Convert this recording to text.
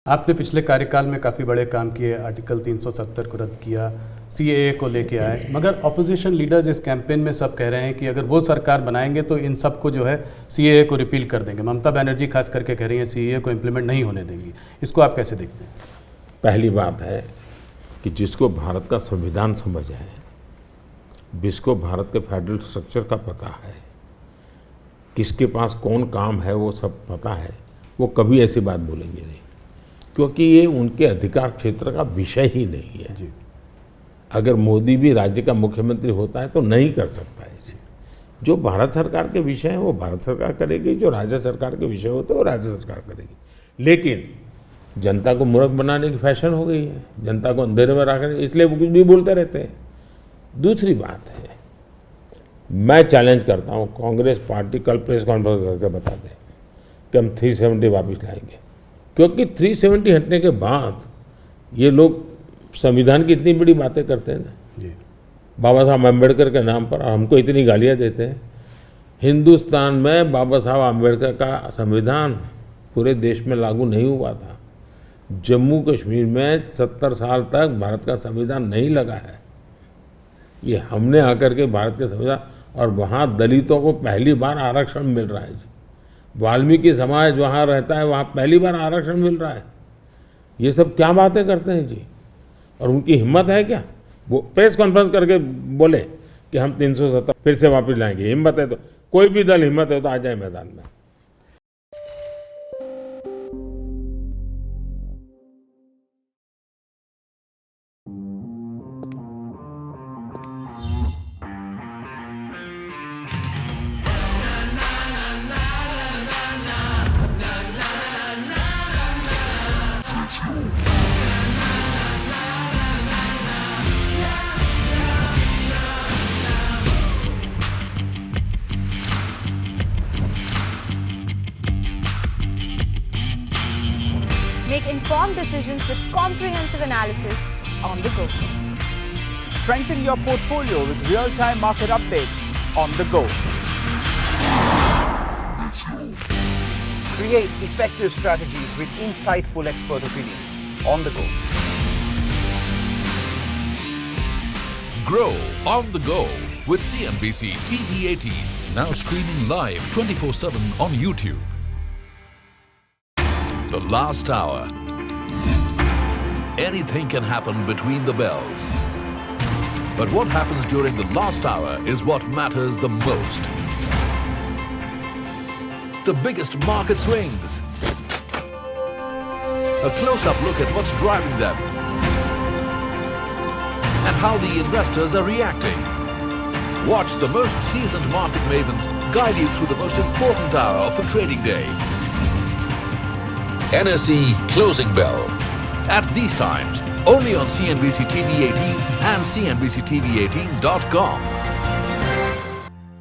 आपने पिछले कार्यकाल में काफ़ी बड़े काम किए, आर्टिकल 370 को रद्द किया, सीएए को लेके आए, मगर ऑपोजिशन लीडर्स इस कैंपेन में सब कह रहे हैं कि अगर वो सरकार बनाएंगे तो इन सब को जो है सीएए को रिपील कर देंगे। ममता बनर्जी खास करके कह रही हैं सीएए को इम्प्लीमेंट नहीं होने देंगी। इसको आप कैसे देखते हैं? पहली बात है कि जिसको भारत का संविधान समझ है, जिसको भारत के फेडरल स्ट्रक्चर का पता है, किसके पास कौन काम है वो सब पता है, वो कभी ऐसी बात बोलेंगे नहीं, क्योंकि ये उनके अधिकार क्षेत्र का विषय ही नहीं है जी। अगर मोदी भी राज्य का मुख्यमंत्री होता है तो नहीं कर सकता है जी। जो भारत सरकार के विषय हैं वो भारत सरकार करेगी, जो राज्य सरकार के विषय होते हैं वो राज्य सरकार करेगी। लेकिन जनता को मूर्ख बनाने की फैशन हो गई है, जनता को अंधेरे में रखने, इसलिए वो कुछ भी बोलते रहते हैं। दूसरी बात है, मैं चैलेंज करता हूँ, कांग्रेस पार्टी कल प्रेस कॉन्फ्रेंस करके बता दें कि हम 370 वापस लाएंगे, क्योंकि 370 हटने के बाद ये लोग संविधान की इतनी बड़ी बातें करते हैं ना, बाबा साहब अम्बेडकर के नाम पर हमको इतनी गालियाँ देते हैं। हिंदुस्तान में बाबा साहब अम्बेडकर का संविधान पूरे देश में लागू नहीं हुआ था। जम्मू कश्मीर में 70 साल तक भारत का संविधान नहीं लगा है। ये हमने आकर के भारत के संविधान, और वहाँ दलितों को पहली बार आरक्षण मिल रहा है जी। वाल्मीकि समाज वहाँ रहता है, वहाँ पहली बार आरक्षण मिल रहा है। ये सब क्या बातें करते हैं जी, और उनकी हिम्मत है क्या? वो प्रेस कॉन्फ्रेंस करके बोले कि हम 370 फिर से वापस लाएंगे। हिम्मत है तो कोई भी दल हिम्मत है तो आ जाए मैदान में। Make informed decisions with comprehensive analysis on the go. Strengthen your portfolio with real-time market updates on the go. Create effective strategies with insightful expert opinions on the go. Grow on the go with CNBC TV18, now streaming live 24/7 on YouTube. The last hour. Anything can happen between the bells. But what happens during the last hour is what matters the most. The biggest market swings. A close-up look at what's driving them and how the investors are reacting. Watch the most seasoned market mavens guide you through the most important hour of the trading day. NSE Closing Bell. At these times, only on CNBC TV18 and CNBCTV18.com.